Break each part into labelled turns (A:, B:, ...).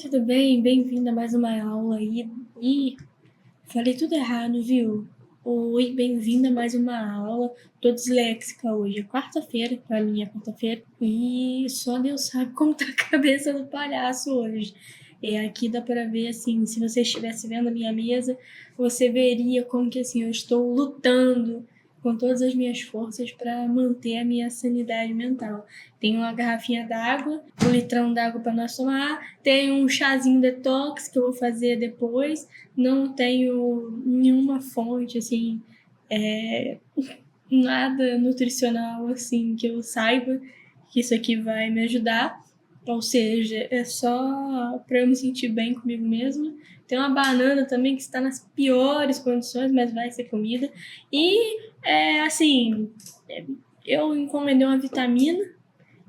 A: tudo bem? Bem-vindo a mais uma aula aí. Ih, falei tudo errado, viu? Oi, bem-vindo a mais uma aula. Tô disléxica hoje. É quarta-feira, pra mim é quarta-feira. E só Deus sabe como tá a cabeça do palhaço hoje. Aqui dá pra ver, assim, se você estivesse vendo a minha mesa, você veria como que, assim, eu estou lutando com todas as minhas forças para manter a minha sanidade mental. Tenho uma garrafinha d'água, um litrão d'água para nós tomar, tenho um chazinho detox que eu vou fazer depois, não tenho nenhuma fonte, assim, nada nutricional, assim, que eu saiba que isso aqui vai me ajudar. Ou seja, é só para eu me sentir bem comigo mesma. Tem uma banana também que está nas piores condições, mas vai ser comida. E, assim, eu encomendei uma vitamina,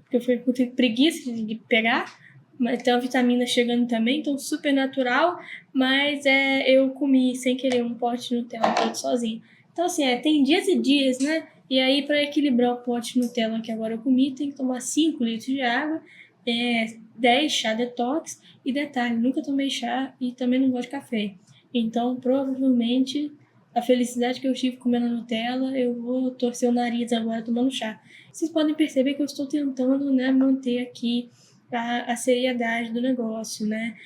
A: porque eu fui com preguiça de pegar, mas tem uma vitamina chegando também, então super natural, mas eu comi sem querer um pote de Nutella todo sozinho. Então, assim, tem dias e dias, né? E aí, para equilibrar o pote de Nutella que agora eu comi, tem que tomar 5 litros de água, 10 chá detox, e detalhe, nunca tomei chá e também não gosto de café. Então, provavelmente, a felicidade que eu tive comendo a Nutella, eu vou torcer o nariz agora tomando chá. Vocês podem perceber que eu estou tentando, né, manter aqui a seriedade do negócio, né?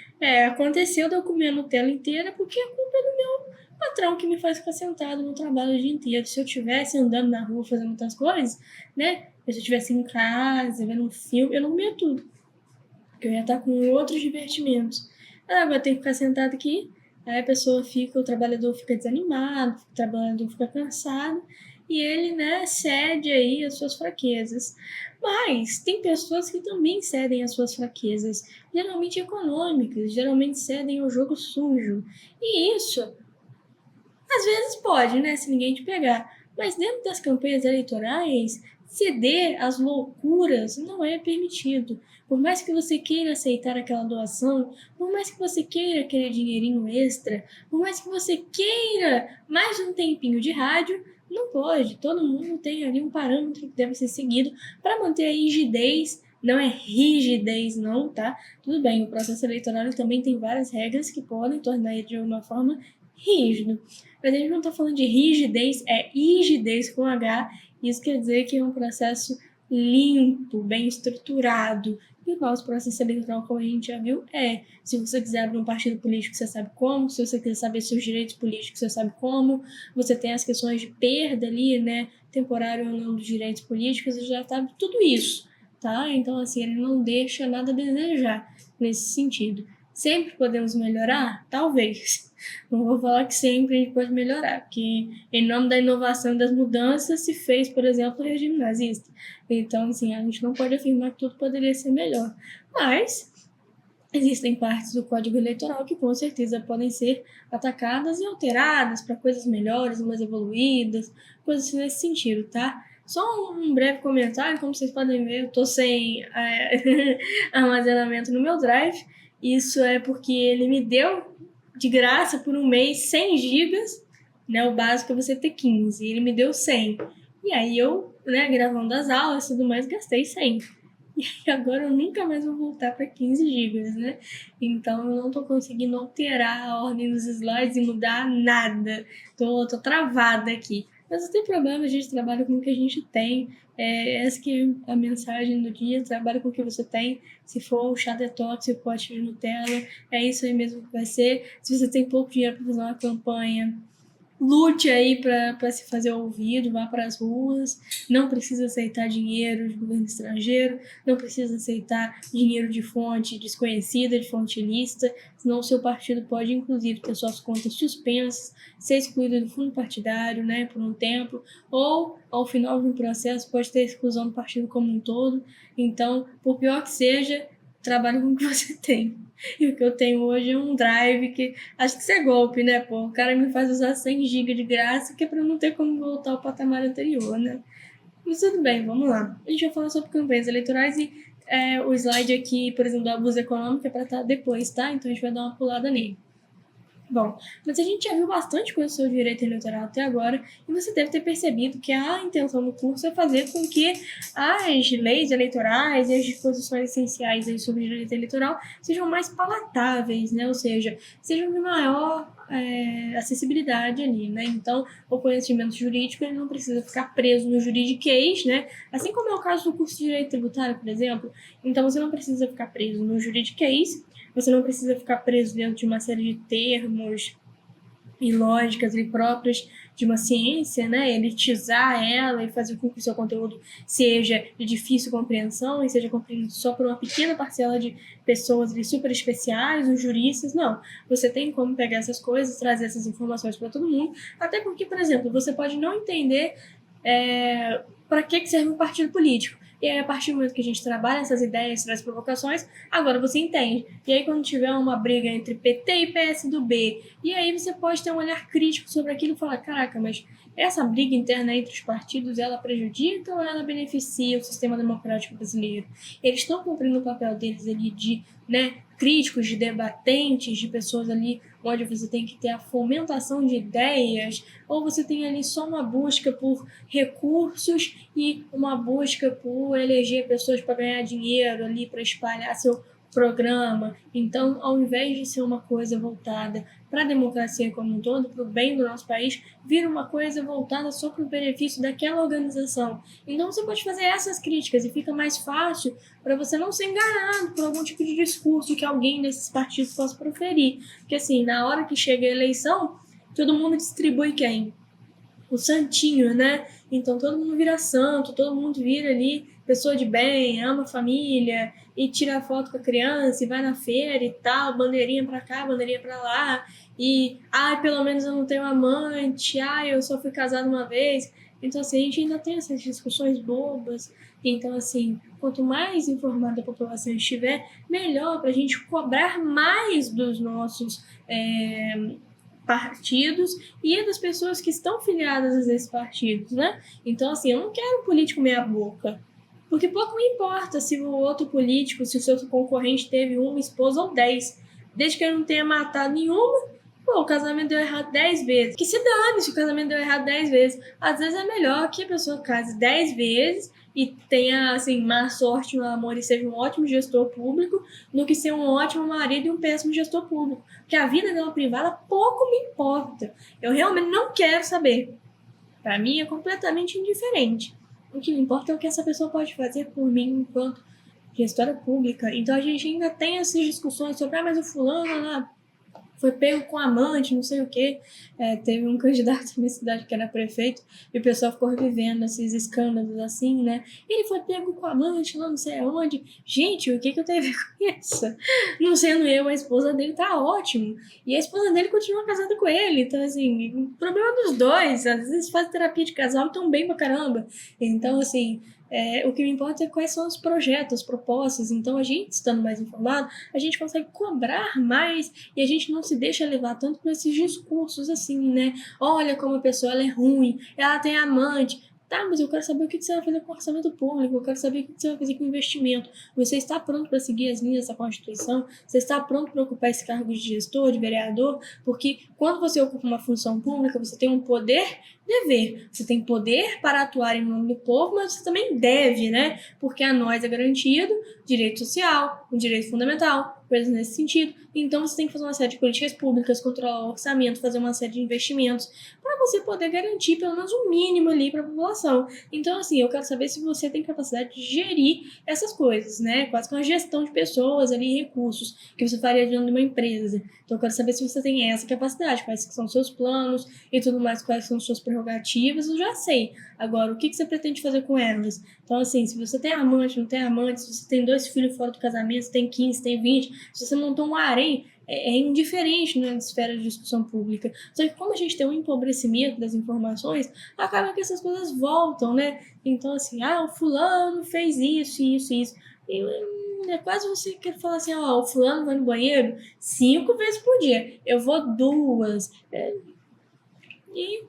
A: Aconteceu de eu comer a Nutella inteira porque a culpa é do meu patrão que me faz ficar sentado no trabalho o dia inteiro. Se eu estivesse andando na rua fazendo outras coisas, né? Se eu estivesse em casa, vendo um filme, eu não comia tudo. Porque eu ia estar com outros divertimentos. Agora tem que ficar sentado aqui, aí a pessoa fica, o trabalhador fica desanimado, o trabalhador fica cansado, e ele, né, cede aí as suas fraquezas. Mas tem pessoas que também cedem as suas fraquezas, geralmente econômicas, geralmente cedem ao jogo sujo. E isso, às vezes pode, né, se ninguém te pegar. Mas dentro das campanhas eleitorais, ceder às loucuras não é permitido. Por mais que você queira aceitar aquela doação, por mais que você queira aquele dinheirinho extra, por mais que você queira mais um tempinho de rádio, não pode. Todo mundo tem ali um parâmetro que deve ser seguido para manter a rigidez. Não é rigidez, não, tá? Tudo bem, o processo eleitoral também tem várias regras que podem tornar ele de uma forma rígido. Mas a gente não está falando de rigidez, é rigidez com H. Isso quer dizer que é um processo limpo, bem estruturado. E o nosso processo eleitoral, como a gente já viu, se você quiser abrir um partido político, você sabe como. Se você quiser saber seus direitos políticos, você sabe como. Você tem as questões de perda ali, né, temporário ou não dos direitos políticos, você já sabe tudo isso, tá? Então, assim, ele não deixa nada a desejar nesse sentido. Sempre podemos melhorar? Talvez. Não vou falar que sempre a gente pode melhorar, porque em nome da inovação e das mudanças se fez, por exemplo, o regime nazista. Então, assim, a gente não pode afirmar que tudo poderia ser melhor. Mas existem partes do Código Eleitoral que com certeza podem ser atacadas e alteradas para coisas melhores, mais evoluídas, coisas assim nesse sentido, tá? Só um breve comentário, como vocês podem ver, eu estou sem armazenamento no meu Drive. Isso é porque ele me deu de graça por um mês 100 gigas, né? O básico é você ter 15, e ele me deu 100. E aí eu, né, gravando as aulas e tudo mais, gastei 100. E agora eu nunca mais vou voltar para 15 gigas, né? Então eu não tô conseguindo alterar a ordem dos slides e mudar nada. Tô travada aqui. Mas não tem problema, a gente trabalha com o que a gente tem. Essa que é a mensagem do dia, trabalha com o que você tem. Se for o chá detox, o pote de Nutella, é isso aí mesmo que vai ser. Se você tem pouco dinheiro para fazer uma campanha, lute aí para se fazer ouvido, vá para as ruas, não precisa aceitar dinheiro de governo estrangeiro, não precisa aceitar dinheiro de fonte desconhecida, de fonte ilícita, senão o seu partido pode, inclusive, ter suas contas suspensas, ser excluído do fundo partidário, né, por um tempo, ou, ao final de um processo, pode ter exclusão do partido como um todo. Então, por pior que seja, trabalhe com o que você tem. E o que eu tenho hoje é um drive que acho que isso é golpe, né, pô? O cara me faz usar 100 GB de graça que é pra não ter como voltar ao patamar anterior, né? Mas tudo bem, vamos lá. A gente vai falar sobre campanhas eleitorais e o slide aqui, por exemplo, do abuso econômico é pra estar depois, tá? Então a gente vai dar uma pulada nele. Bom, mas a gente já viu bastante coisa sobre direito eleitoral até agora, e você deve ter percebido que a intenção do curso é fazer com que as leis eleitorais e as disposições essenciais aí sobre direito eleitoral sejam mais palatáveis, né? Ou seja, sejam de maior acessibilidade ali, né? Então, o conhecimento jurídico ele não precisa ficar preso no juridiquês, né? Assim como é o caso do curso de direito tributário, por exemplo. Então, você não precisa ficar preso no juridiquês, você não precisa ficar preso dentro de uma série de termos e lógicas ali próprias de uma ciência, né? Elitizar ela e fazer com que o seu conteúdo seja de difícil compreensão e seja compreendido só por uma pequena parcela de pessoas ali super especiais, os juristas. Não, você tem como pegar essas coisas, trazer essas informações para todo mundo, até porque, por exemplo, você pode não entender para que serve um partido político. E aí, a partir do momento que a gente trabalha essas ideias, essas provocações, agora você entende. E aí, quando tiver uma briga entre PT e PSDB, e aí você pode ter um olhar crítico sobre aquilo e falar, caraca, mas essa briga interna entre os partidos, ela prejudica ou ela beneficia o sistema democrático brasileiro? Eles estão cumprindo o papel deles ali de, né, críticos, de debatentes, de pessoas ali onde você tem que ter a fomentação de ideias, ou você tem ali só uma busca por recursos e uma busca por eleger pessoas para ganhar dinheiro ali, para espalhar seu programa. Então, ao invés de ser uma coisa voltada para a democracia como um todo, para o bem do nosso país, vira uma coisa voltada só para o benefício daquela organização. Então, você pode fazer essas críticas e fica mais fácil para você não ser enganado por algum tipo de discurso que alguém desses partidos possa proferir. Porque, assim, na hora que chega a eleição, todo mundo distribui quem? O santinho, né? Então todo mundo vira santo, todo mundo vira ali pessoa de bem, ama a família e tira foto com a criança e vai na feira e tal, bandeirinha pra cá, bandeirinha pra lá e, pelo menos eu não tenho amante, eu só fui casado uma vez. Então, assim, a gente ainda tem essas discussões bobas. Então, assim, quanto mais informada a população estiver, melhor pra gente cobrar mais dos nossos partidos e das pessoas que estão filiadas a esses partidos, né? Então, assim, eu não quero um político meia boca, porque pouco me importa se o outro político, se o seu concorrente teve uma esposa ou 10, desde que ele não tenha matado nenhuma. Pô, o casamento deu errado 10 vezes. Que se dane se o casamento deu errado 10 vezes. Às vezes é melhor que a pessoa case 10 vezes e tenha, assim, má sorte no amor e seja um ótimo gestor público do que ser um ótimo marido e um péssimo gestor público. Porque a vida dela privada pouco me importa. Eu realmente não quero saber. Para mim é completamente indiferente. O que me importa é o que essa pessoa pode fazer por mim enquanto gestora pública. Então a gente ainda tem essas discussões sobre, mas o fulano lá foi pego com amante, não sei o quê. Teve um candidato na minha cidade que era prefeito e o pessoal ficou revivendo esses escândalos assim, né? Ele foi pego com amante lá não sei aonde. Gente, o que eu tenho a ver com isso? Não sendo eu, a esposa dele tá ótimo. E a esposa dele continua casada com ele. Então, assim, o problema dos dois. Às vezes faz terapia de casal e tão bem pra caramba. Então, assim, o que me importa é quais são os projetos, as propostas. Então, a gente estando mais informado, a gente consegue cobrar mais e a gente não se deixa levar tanto por esses discursos assim, né? Olha como a pessoa ela é ruim, ela tem amante. Tá, mas eu quero saber o que você vai fazer com o orçamento público, eu quero saber o que você vai fazer com o investimento. Você está pronto para seguir as linhas da Constituição? Você está pronto para ocupar esse cargo de gestor, de vereador? Porque quando você ocupa uma função pública, você tem um poder dever. Você tem poder para atuar em nome do povo, mas você também deve, né? Porque a nós é garantido direito social, um direito fundamental, coisas nesse sentido. Então você tem que fazer uma série de políticas públicas, controlar o orçamento, fazer uma série de investimentos para você poder garantir pelo menos um mínimo ali para a população. Então, assim, eu quero saber se você tem capacidade de gerir essas coisas, né? Quase que uma gestão de pessoas ali, recursos que você faria dentro de uma empresa. Então, eu quero saber se você tem essa capacidade, quais são os seus planos e tudo mais, quais são as suas prerrogativas, eu já sei. Agora, o que você pretende fazer com elas? Então, assim, se você tem amante, não tem amante, se você tem 2 filhos fora do casamento, se tem 15, tem 20, se você montou um harém, é indiferente na esfera de discussão pública. Só que como a gente tem um empobrecimento das informações, acaba que essas coisas voltam, né? Então, assim, o fulano fez isso, isso, isso. E é quase você quer falar assim, o fulano vai no banheiro 5 vezes por dia. Eu vou 2. E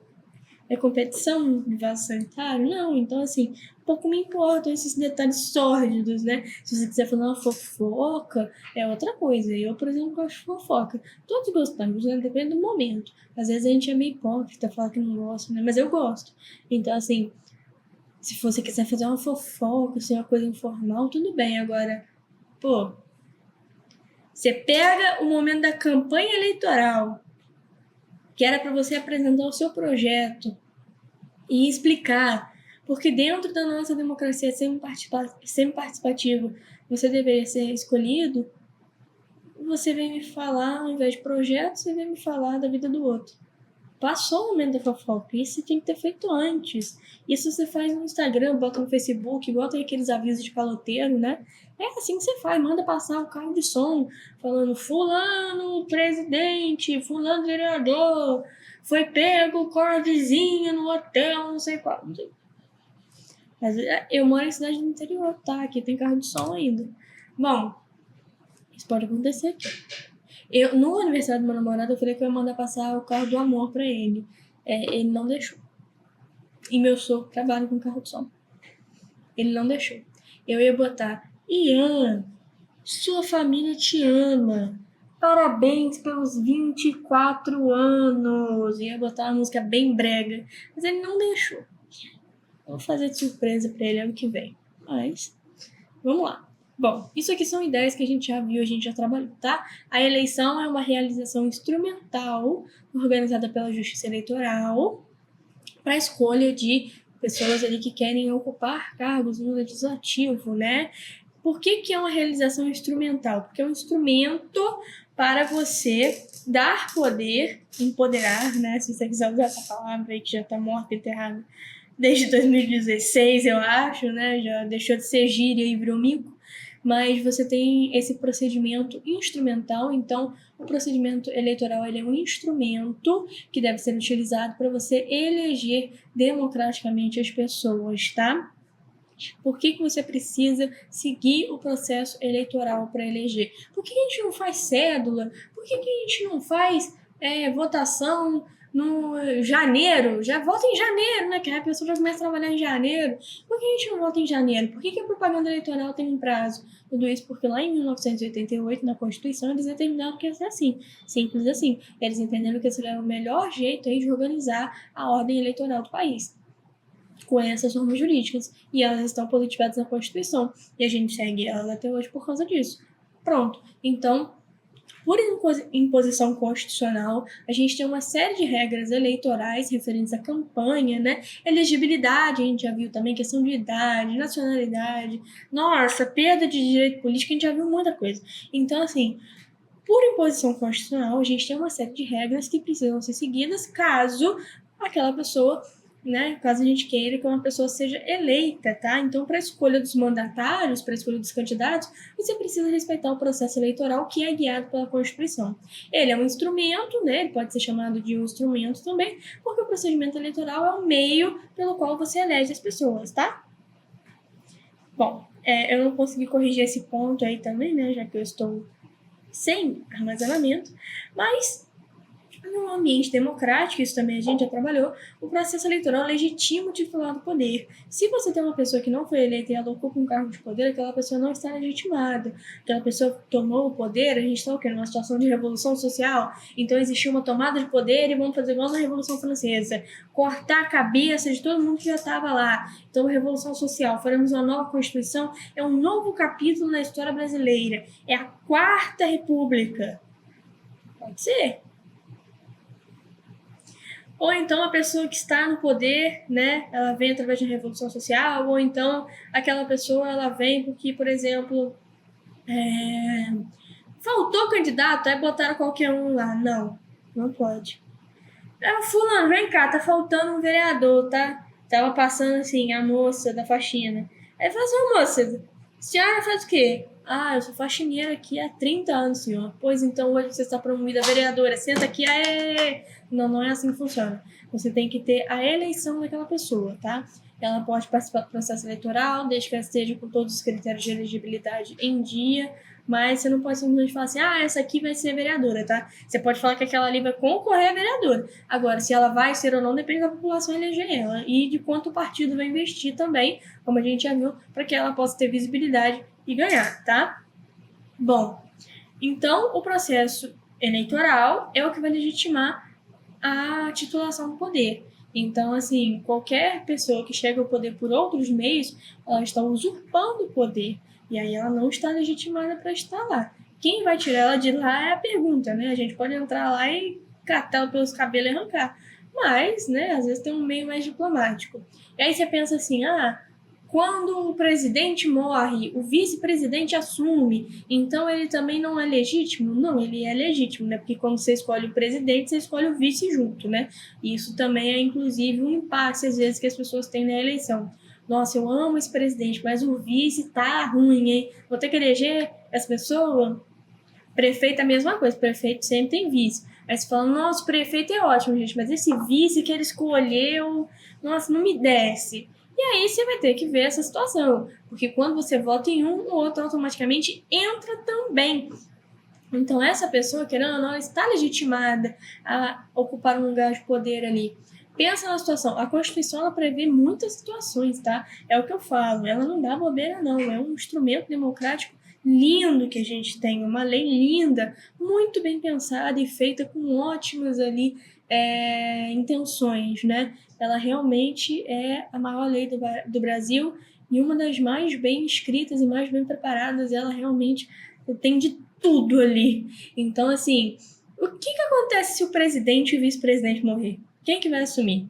A: é competição de vaso sanitário? Não. Então, assim, pouco me importam esses detalhes sórdidos, né? Se você quiser fazer uma fofoca, é outra coisa. Eu, por exemplo, gosto de fofoca. Todos gostamos, né? Depende do momento. Às vezes a gente é meio hipócrita, fala que não gosta, né? Mas eu gosto. Então, assim, se você quiser fazer uma fofoca, se é uma coisa informal, tudo bem. Agora, pô, você pega o momento da campanha eleitoral, que era para você apresentar o seu projeto e explicar, porque dentro da nossa democracia semi-participativa, você deveria ser escolhido, você vem me falar, ao invés de projeto, você vem me falar da vida do outro. Passou o momento da fofoca, isso tem que ter feito antes. Isso você faz no Instagram, bota no Facebook, bota aqueles avisos de caloteiro, né? É assim que você faz, manda passar o carro de som, falando fulano presidente, fulano vereador, foi pego com a vizinha no hotel, não sei qual. Mas eu moro em cidade do interior, tá? Aqui tem carro de som ainda. Bom, isso pode acontecer aqui. No aniversário do meu namorado, eu falei que eu ia mandar passar o carro do amor pra ele. Ele não deixou. E meu sogro trabalha com carro de som. Ele não deixou. Eu ia botar: Ian, sua família te ama. Parabéns pelos 24 anos. Ia botar uma música bem brega. Mas ele não deixou. Eu vou fazer de surpresa pra ele ano que vem. Mas, vamos lá. Bom, isso aqui são ideias que a gente já viu, a gente já trabalhou, tá? A eleição é uma realização instrumental organizada pela Justiça Eleitoral para a escolha de pessoas ali que querem ocupar cargos no legislativo, né? Por que é uma realização instrumental? Porque é um instrumento para você dar poder, empoderar, né? Se você quiser usar essa palavra aí que já está morta, enterrada desde 2016, eu acho, né? Já deixou de ser gíria e virou mico. Mas você tem esse procedimento instrumental, então o procedimento eleitoral ele é um instrumento que deve ser utilizado para você eleger democraticamente as pessoas, tá? Por que você precisa seguir o processo eleitoral para eleger? Por que a gente não faz cédula? Por que a gente não faz votação no janeiro? Já vota em janeiro, né? Que a pessoa já começa a trabalhar em janeiro. Por que a gente não vota em janeiro? Por que a propaganda eleitoral tem um prazo? Tudo isso porque lá em 1988, na Constituição, eles determinaram que ia ser assim. Simples assim. Eles entenderam que esse era o melhor jeito aí de organizar a ordem eleitoral do país, com essas normas jurídicas, e elas estão politizadas na Constituição, e a gente segue elas até hoje por causa disso. Pronto. Então, por imposição constitucional, a gente tem uma série de regras eleitorais referentes à campanha, né? Elegibilidade, a gente já viu também, questão de idade, nacionalidade, nossa, perda de direito político, a gente já viu muita coisa. Então, assim, por imposição constitucional, a gente tem uma série de regras que precisam ser seguidas caso aquela pessoa, né, caso a gente queira que uma pessoa seja eleita, tá? Então, para a escolha dos mandatários, para a escolha dos candidatos, você precisa respeitar o processo eleitoral que é guiado pela Constituição. Ele é um instrumento, né? Ele pode ser chamado de um instrumento também, porque o procedimento eleitoral é o meio pelo qual você elege as pessoas, tá? Bom, eu não consegui corrigir esse ponto aí também, né? Já que eu estou sem armazenamento, mas num ambiente democrático, isso também a gente já trabalhou, o processo eleitoral legitima o titular do poder. Se você tem uma pessoa que não foi eleita e ela ocupa um cargo de poder, aquela pessoa não está legitimada. Aquela pessoa tomou o poder, a gente está o quê? Numa situação de revolução social. Então existiu uma tomada de poder e vamos fazer igual na Revolução Francesa. Cortar a cabeça de todo mundo que já estava lá. Então, revolução social, faremos uma nova Constituição, é um novo capítulo na história brasileira. É a Quarta República. Pode ser. Ou então a pessoa que está no poder, né, ela vem através de uma revolução social, ou então aquela pessoa ela vem porque, por exemplo, faltou candidato, aí botaram qualquer um lá. Não, não pode. Fulano, vem cá, tá faltando um vereador, tá? Tava passando assim, a moça da faxina. Aí fala assim, moça, a senhora faz o quê? Eu sou faxineira aqui há 30 anos, senhor. Pois então, hoje você está promovida a vereadora. Senta aqui, aê! Não é assim que funciona. Você tem que ter a eleição daquela pessoa, tá? ela pode participar do processo eleitoral, desde que ela esteja com todos os critérios de elegibilidade em dia, mas você não pode simplesmente falar assim, essa aqui vai ser vereadora, tá? Você pode falar que aquela ali vai concorrer a vereadora. Agora, se ela vai ser ou não, depende da população eleger ela e de quanto o partido vai investir também, como a gente já viu, para que ela possa ter visibilidade e ganhar, tá? Bom, então o processo eleitoral é o que vai legitimar a titulação do poder. Então, assim, qualquer pessoa que chega ao poder por outros meios, ela está usurpando o poder. E aí ela não está legitimada para estar lá. Quem vai tirar ela de lá é a pergunta, né? A gente pode entrar lá e catar ela pelos cabelos e arrancar. Mas, né, às vezes tem um meio mais diplomático. E aí você pensa assim, quando o presidente morre, o vice-presidente assume, então ele também não é legítimo? Não, ele é legítimo, né? Porque quando você escolhe o presidente, você escolhe o vice junto, né? E isso também é, inclusive, um impasse, às vezes, que as pessoas têm na eleição. Nossa, eu amo esse presidente, mas o vice tá ruim, hein? Vou ter que eleger essa pessoa? Prefeito é a mesma coisa, prefeito sempre tem vice. Aí você fala, nossa, o prefeito é ótimo, gente, mas esse vice que ele escolheu, nossa, não me desce. E aí você vai ter que ver essa situação, porque quando você vota em um, o outro automaticamente entra também. Então essa pessoa, querendo ou não, está legitimada a ocupar um lugar de poder ali. Pensa na situação, a Constituição ela prevê muitas situações, tá? É o que eu falo, ela não dá bobeira não, é um instrumento democrático lindo que a gente tem, uma lei linda, muito bem pensada e feita com ótimas ali intenções, né? Ela realmente é a maior lei do Brasil e uma das mais bem escritas e mais bem preparadas. Ela realmente tem de tudo ali. Então, assim, o que acontece se o presidente e o vice-presidente morrer? Quem que vai assumir?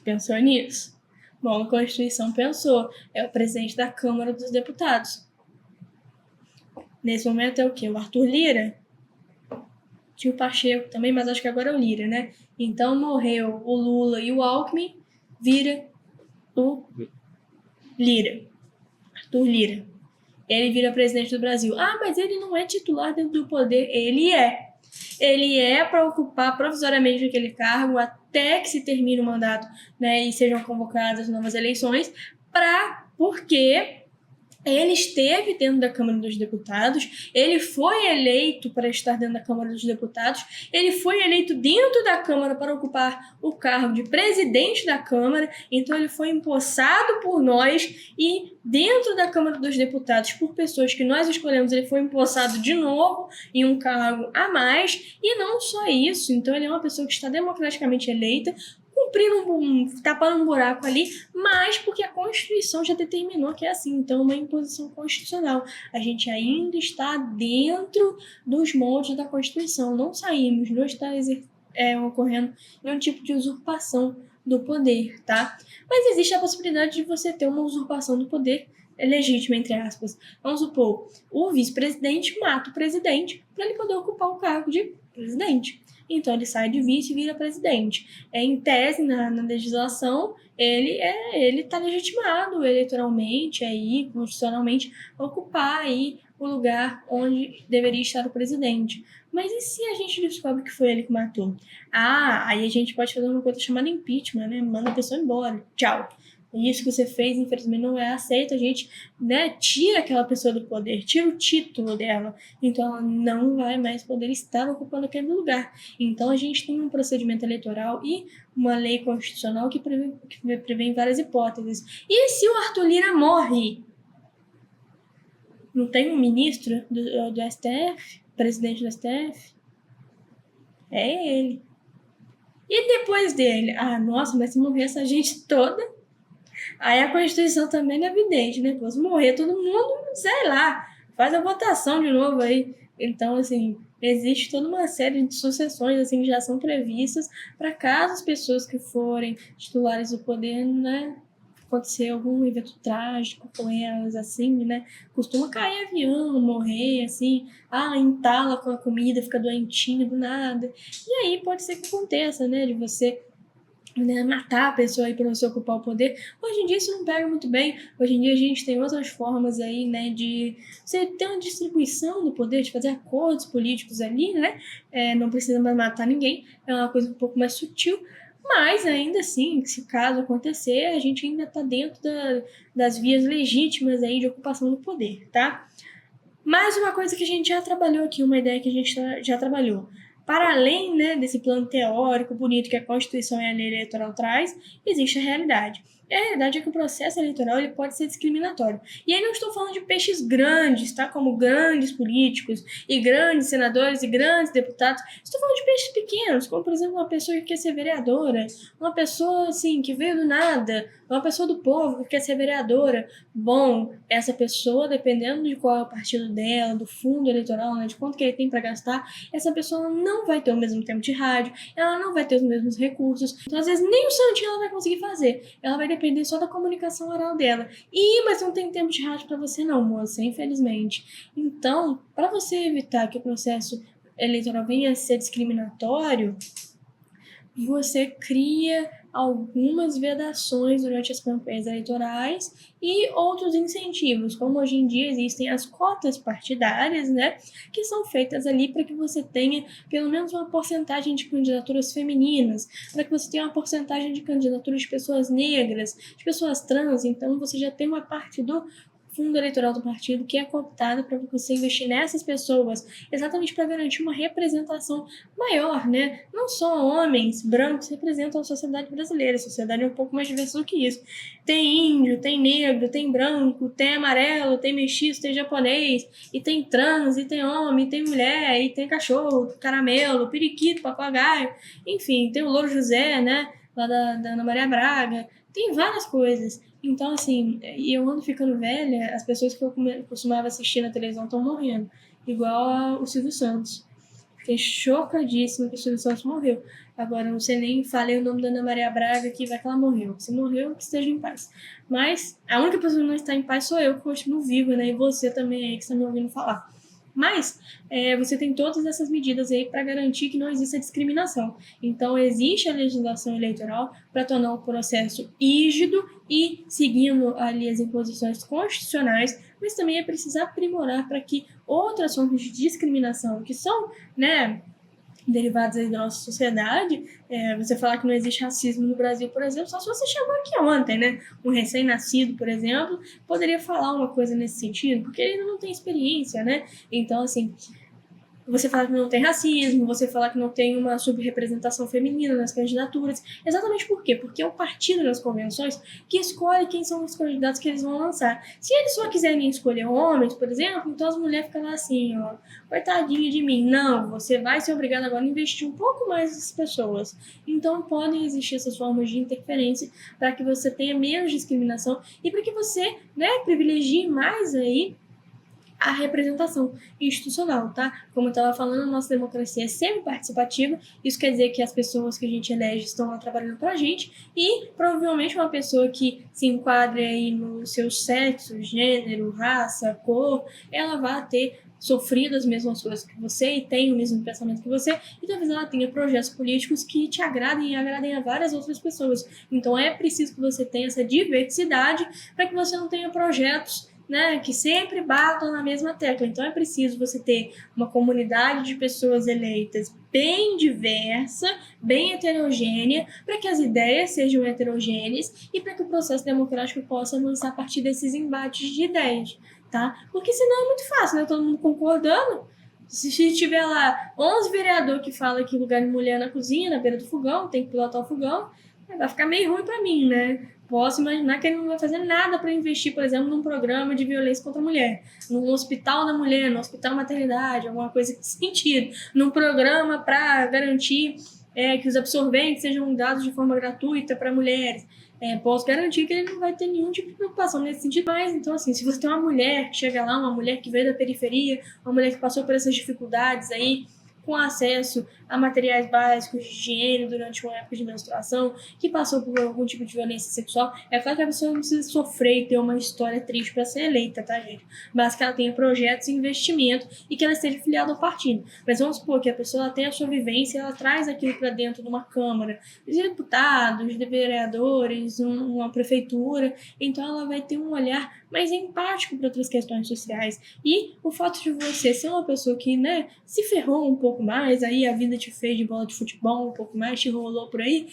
A: Pensou nisso? Bom, a Constituição pensou. É o presidente da Câmara dos Deputados. Nesse momento é o quê? O Arthur Lira? Tinha o Pacheco também, mas acho que agora é o Lira, né? Então morreu o Lula e o Alckmin, vira o Lira. Arthur Lira. Ele vira presidente do Brasil. Mas ele não é titular dentro do poder. Ele é. Ele é para ocupar provisoriamente aquele cargo até que se termine o mandato, né, e sejam convocadas novas eleições, porque ele esteve dentro da Câmara dos Deputados, ele foi eleito para estar dentro da Câmara dos Deputados, ele foi eleito dentro da Câmara para ocupar o cargo de presidente da Câmara, então ele foi empossado por nós e dentro da Câmara dos Deputados, por pessoas que nós escolhemos, ele foi empossado de novo em um cargo a mais, e não só isso, então ele é uma pessoa que está democraticamente eleita, cumprindo tapando um buraco ali, mas porque a Constituição já determinou que é assim, então é uma imposição constitucional. A gente ainda está dentro dos moldes da Constituição, não saímos, não está ocorrendo nenhum tipo de usurpação do poder, tá? Mas existe a possibilidade de você ter uma usurpação do poder legítima, entre aspas. Vamos supor, o vice-presidente mata o presidente para ele poder ocupar o cargo de presidente. Então ele sai de vice e vira presidente. Em tese, na legislação, ele está legitimado eleitoralmente, constitucionalmente, a ocupar aí o lugar onde deveria estar o presidente. Mas e se a gente descobre que foi ele que matou? Aí a gente pode fazer uma coisa chamada impeachment, né? Manda a pessoa embora. Tchau. Isso que você fez, infelizmente, não é aceito. A gente, né, tira aquela pessoa do poder, tira o título dela. Então, ela não vai mais poder estar ocupando aquele lugar. Então, a gente tem um procedimento eleitoral e uma lei constitucional que prevê várias hipóteses. E se o Arthur Lira morre? Não tem um ministro do STF? Presidente do STF? É ele. E depois dele? Nossa, mas se morrer essa gente toda... Aí a Constituição também é evidente, né? Se morrer todo mundo, sei lá, faz a votação de novo aí. Então, assim, existe toda uma série de sucessões assim, que já são previstas para caso as pessoas que forem titulares do poder, né, acontecer algum evento trágico com elas, assim, né? Costuma cair avião, morrer, assim, entala com a comida, fica doentinho do nada. E aí pode ser que aconteça, né, de você matar a pessoa aí para você ocupar o poder. Hoje em dia isso não pega muito bem. Hoje em dia a gente tem outras formas aí, né, de você ter uma distribuição do poder, de fazer acordos políticos ali, né? Não precisa mais matar ninguém, é uma coisa um pouco mais sutil, mas ainda assim, se caso acontecer, a gente ainda está dentro das vias legítimas aí de ocupação do poder, tá? Mais uma coisa que a gente já trabalhou aqui, uma ideia que a gente já trabalhou. Para além, né, desse plano teórico bonito que a Constituição e a lei eleitoral traz, existe a realidade. E a realidade é que o processo eleitoral ele pode ser discriminatório. E aí não estou falando de peixes grandes, tá? Como grandes políticos e grandes senadores e grandes deputados. Estou falando de peixes pequenos, como por exemplo uma pessoa que quer ser vereadora, uma pessoa assim que veio do nada, uma pessoa do povo que quer ser vereadora. Bom, essa pessoa, dependendo de qual é o partido dela, do fundo eleitoral, né, de quanto que ele tem para gastar, essa pessoa não vai ter o mesmo tempo de rádio, ela não vai ter os mesmos recursos. Então, às vezes, nem o santinho ela vai conseguir fazer. Ela vai depender só da comunicação oral dela. Mas não tem tempo de rádio para você não, moça, infelizmente. Então, para você evitar que o processo eleitoral venha a ser discriminatório, você cria algumas vedações durante as campanhas eleitorais e outros incentivos, como hoje em dia existem as cotas partidárias, né, que são feitas ali para que você tenha pelo menos uma porcentagem de candidaturas femininas, para que você tenha uma porcentagem de candidaturas de pessoas negras, de pessoas trans, então você já tem uma parte do fundo eleitoral do partido que é cooptado para você investir nessas pessoas, exatamente para garantir uma representação maior, né? Não só homens brancos representam a sociedade brasileira, a sociedade é um pouco mais diversa do que isso. Tem índio, tem negro, tem branco, tem amarelo, tem mestiço, tem japonês, e tem trans, e tem homem, tem mulher, e tem cachorro, caramelo, periquito, papagaio, enfim, tem o Louro José, né? Lá da Ana Maria Braga, tem várias coisas. Então, assim, eu ando ficando velha, as pessoas que eu costumava assistir na televisão estão morrendo. Igual o Silvio Santos. Fiquei chocadíssima que o Silvio Santos morreu. Agora, não sei nem, falei o nome da Ana Maria Braga que vai que ela morreu. Se morreu, que esteja em paz. Mas a única pessoa que não está em paz sou eu, que continuo viva, né? E você também aí que está me ouvindo falar. Mas você tem todas essas medidas aí para garantir que não exista discriminação. Então, existe a legislação eleitoral para tornar o processo rígido e seguindo ali as imposições constitucionais, mas também é preciso aprimorar para que outras formas de discriminação, que são, né, derivados aí da nossa sociedade, você falar que não existe racismo no Brasil, por exemplo, só se você chegou aqui ontem, né? Um recém-nascido, por exemplo, poderia falar uma coisa nesse sentido, porque ele ainda não tem experiência, né? Então, assim, você fala que não tem racismo, você fala que não tem uma subrepresentação feminina nas candidaturas. Exatamente por quê? Porque é o partido nas convenções que escolhe quem são os candidatos que eles vão lançar. Se eles só quiserem escolher homens, por exemplo, então as mulheres ficam lá assim, ó, coitadinha de mim. Não, você vai ser obrigado agora a investir um pouco mais nessas pessoas. Então podem existir essas formas de interferência para que você tenha menos discriminação e para que você, né, privilegie mais aí a representação institucional, tá? Como eu estava falando, a nossa democracia é semi-participativa, isso quer dizer que as pessoas que a gente elege estão lá trabalhando pra gente e provavelmente uma pessoa que se enquadre aí no seu sexo, gênero, raça, cor, ela vai ter sofrido as mesmas coisas que você e tem o mesmo pensamento que você e talvez ela tenha projetos políticos que te agradem e agradem a várias outras pessoas. Então é preciso que você tenha essa diversidade para que você não tenha projetos, né, que sempre batam na mesma tecla. Então é preciso você ter uma comunidade de pessoas eleitas bem diversa, bem heterogênea, para que as ideias sejam heterogêneas e para que o processo democrático possa avançar a partir desses embates de ideias, tá? Porque senão é muito fácil, né? Todo mundo concordando. Se tiver lá 11 vereadores que falam que lugar de mulher na cozinha, na beira do fogão, tem que pilotar o fogão, vai ficar meio ruim para mim, né? Posso imaginar que ele não vai fazer nada para investir, por exemplo, num programa de violência contra a mulher, num hospital da mulher, num hospital maternidade, alguma coisa nesse sentido, num programa para garantir que os absorventes sejam dados de forma gratuita para mulheres. Posso garantir que ele não vai ter nenhum tipo de preocupação nesse sentido. Mas, então, assim, se você tem uma mulher que chega lá, uma mulher que veio da periferia, uma mulher que passou por essas dificuldades aí, com acesso a materiais básicos de higiene durante uma época de menstruação, que passou por algum tipo de violência sexual, é claro que a pessoa não precisa sofrer e ter uma história triste para ser eleita, tá, gente? Basta que ela tenha projetos e investimento e que ela esteja filiada ao partido. Mas vamos supor que a pessoa tenha a sua vivência, ela traz aquilo para dentro de uma Câmara, de deputados, de vereadores, uma prefeitura, então ela vai ter um olhar mais empático para outras questões sociais. E o fato de você ser uma pessoa que, né, se ferrou um pouco mais, aí a vida te fez de bola de futebol, um pouco mais te rolou por aí,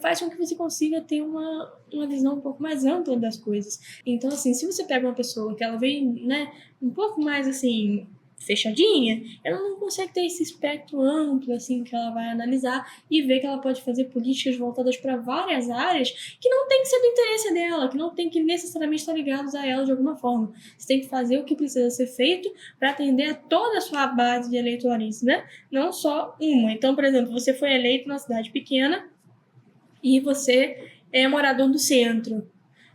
A: faz com que você consiga ter uma visão um pouco mais ampla das coisas. Então, assim, se você pega uma pessoa que ela vem, né, um pouco mais, assim, fechadinha, ela não consegue ter esse espectro amplo, assim, que ela vai analisar e ver que ela pode fazer políticas voltadas para várias áreas que não tem que ser do interesse dela, que não tem que necessariamente estar ligados a ela de alguma forma. Você tem que fazer o que precisa ser feito para atender a toda a sua base de eleitores, né? Não só uma. Então, por exemplo, você foi eleito numa cidade pequena e você é morador do centro.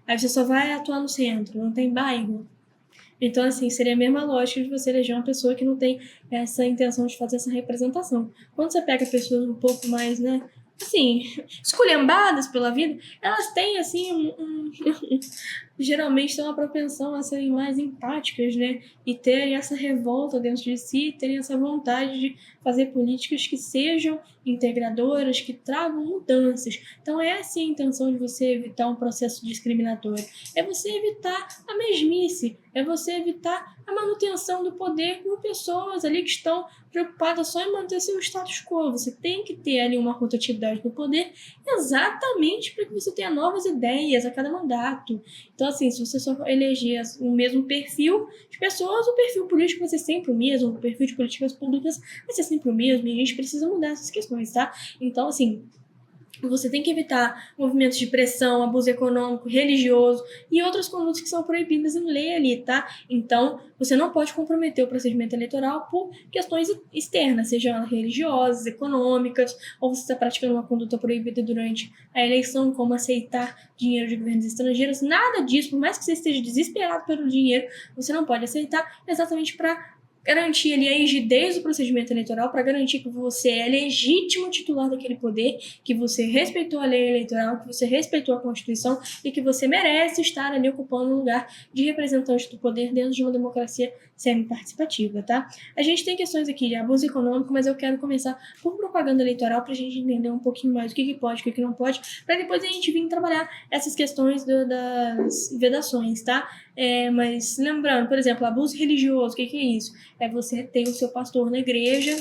A: Aí você só vai atuar no centro, não tem bairro. Então, assim, seria a mesma lógica de você eleger uma pessoa que não tem essa intenção de fazer essa representação. Quando você pega pessoas um pouco mais, né, assim, esculhambadas pela vida, elas têm, assim, geralmente têm uma propensão a serem mais empáticas, né, e terem essa revolta dentro de si, terem essa vontade de fazer políticas que sejam integradoras, que tragam mudanças. Então, essa é a intenção de você evitar um processo discriminatório. É você evitar a mesmice, é você evitar a manutenção do poder por pessoas ali que estão preocupadas só em manter seu status quo. Você tem que ter ali uma rotatividade no poder exatamente para que você tenha novas ideias a cada mandato. Então, assim, se você só eleger o mesmo perfil de pessoas, o perfil político vai ser sempre o mesmo, o perfil de políticas públicas vai ser sempre o mesmo, e a gente precisa mudar essas questões, tá? Então, assim, você tem que evitar movimentos de pressão, abuso econômico, religioso e outras condutas que são proibidas em lei ali, tá? Então, você não pode comprometer o procedimento eleitoral por questões externas, sejam religiosas, econômicas, ou você está praticando uma conduta proibida durante a eleição, como aceitar dinheiro de governos estrangeiros. Nada disso, por mais que você esteja desesperado pelo dinheiro, você não pode aceitar exatamente para garantir ali a rigidez do procedimento eleitoral, para garantir que você é legítimo titular daquele poder, que você respeitou a lei eleitoral, que você respeitou a Constituição e que você merece estar ali ocupando um lugar de representante do poder dentro de uma democracia semi-participativa, tá? A gente tem questões aqui de abuso econômico, mas eu quero começar por propaganda eleitoral para a gente entender um pouquinho mais o que pode, o que não pode, para depois a gente vir trabalhar essas questões das vedações, tá? Mas lembrando, por exemplo, abuso religioso, o que é isso? É você ter o seu pastor na igreja,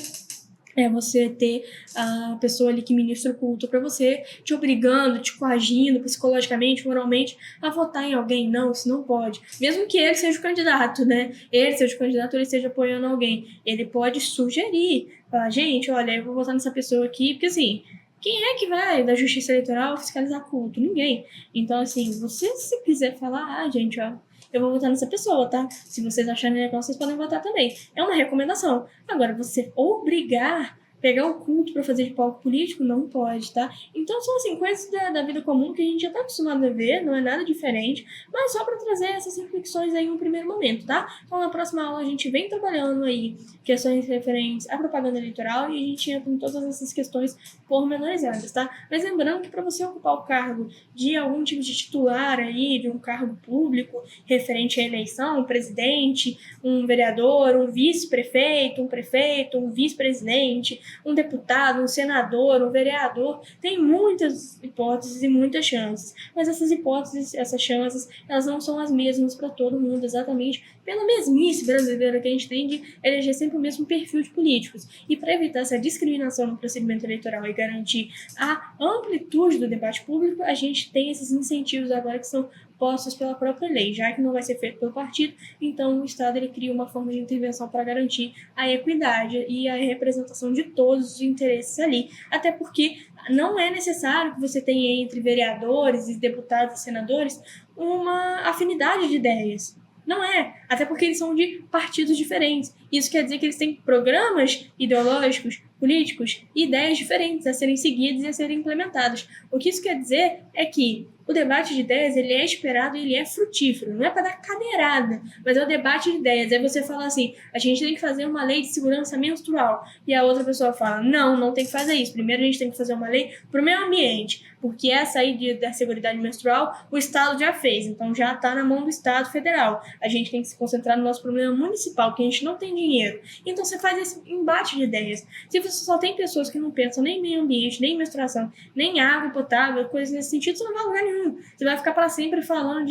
A: é você ter a pessoa ali que ministra o culto para você, te obrigando, te coagindo psicologicamente, moralmente, a votar em alguém. Não, isso não pode. Mesmo que ele seja o candidato, né? Ele seja o candidato, ele esteja apoiando alguém. Ele pode sugerir, falar, gente, olha, eu vou votar nessa pessoa aqui, porque assim, quem é que vai da justiça eleitoral fiscalizar culto? Ninguém. Então, assim, você se quiser falar, gente, ó, eu vou votar nessa pessoa, tá? Se vocês acharem legal, vocês podem votar também. É uma recomendação. Agora, você obrigar, pegar o culto para fazer de palco político, não pode, tá? Então, são, assim, coisas da vida comum que a gente já tá acostumado a ver, não é nada diferente, mas só para trazer essas reflexões aí no primeiro momento, tá? Então, na próxima aula, a gente vem trabalhando aí questões referentes à propaganda eleitoral e a gente entra em todas essas questões pormenorizadas, tá? Mas lembrando que para você ocupar o cargo de algum tipo de titular aí, de um cargo público, referente à eleição, um presidente, um vereador, um vice-prefeito, um prefeito, um vice-presidente, um deputado, um senador, um vereador, tem muitas hipóteses e muitas chances. Mas essas hipóteses, essas chances, elas não são as mesmas para todo mundo, exatamente pela mesmice brasileira que a gente tem de eleger sempre o mesmo perfil de políticos. E para evitar essa discriminação no procedimento eleitoral e garantir a amplitude do debate público, a gente tem esses incentivos agora que são postos pela própria lei, já que não vai ser feito pelo partido, então o Estado ele cria uma forma de intervenção para garantir a equidade e a representação de todos os interesses ali, até porque não é necessário que você tenha entre vereadores e deputados e senadores uma afinidade de ideias. Não é, até porque eles são de partidos diferentes. Isso quer dizer que eles têm programas ideológicos, políticos e ideias diferentes a serem seguidas e a serem implementadas. O que isso quer dizer é que o debate de ideias ele é esperado e ele é frutífero. Não é para dar cadeirada, mas é o debate de ideias. Aí você fala assim, a gente tem que fazer uma lei de segurança menstrual. E a outra pessoa fala, não tem que fazer isso. Primeiro a gente tem que fazer uma lei para o meio ambiente, porque essa aí da seguridade menstrual o Estado já fez, então já está na mão do Estado federal. A gente tem que se concentrar no nosso problema municipal, que a gente não tem dinheiro. Então você faz esse embate de ideias. Se você só tem pessoas que não pensam nem em meio ambiente, nem em menstruação, nem em água potável, coisas nesse sentido, você não vai a lugar nenhum. Você vai ficar para sempre falando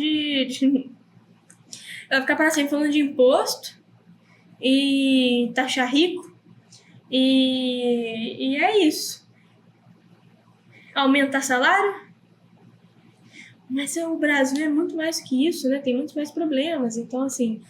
A: vai ficar para sempre falando de imposto e taxar rico E é isso. Aumentar salário? Mas o Brasil é muito mais que isso, né? Tem muitos mais problemas. Então, assim,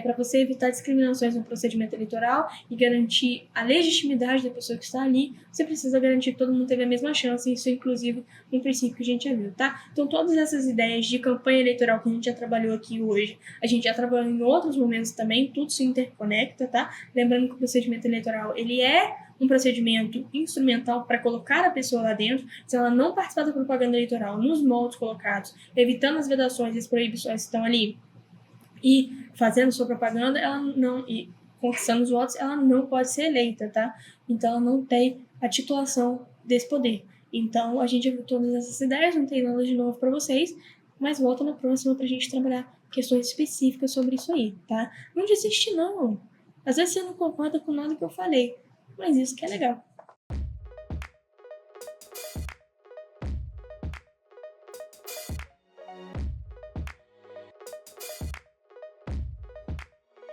A: para você evitar discriminações no procedimento eleitoral e garantir a legitimidade da pessoa que está ali, você precisa garantir que todo mundo teve a mesma chance. Isso é, inclusive, um princípio que a gente já viu, tá? Então, todas essas ideias de campanha eleitoral que a gente já trabalhou aqui hoje, a gente já trabalhou em outros momentos também, tudo se interconecta, tá? Lembrando que o procedimento eleitoral, ele é um procedimento instrumental para colocar a pessoa lá dentro. Se ela não participar da propaganda eleitoral nos moldes colocados, evitando as vedações e as proibições que estão ali e fazendo sua propaganda, ela não, e conquistando os votos, ela não pode ser eleita, tá? Então ela não tem a titulação desse poder. Então a gente viu todas essas ideias, não tem nada de novo para vocês, mas volta na próxima pra gente trabalhar questões específicas sobre isso aí, tá? Não desiste não. Às vezes você não concorda com nada que eu falei, mas isso que é legal.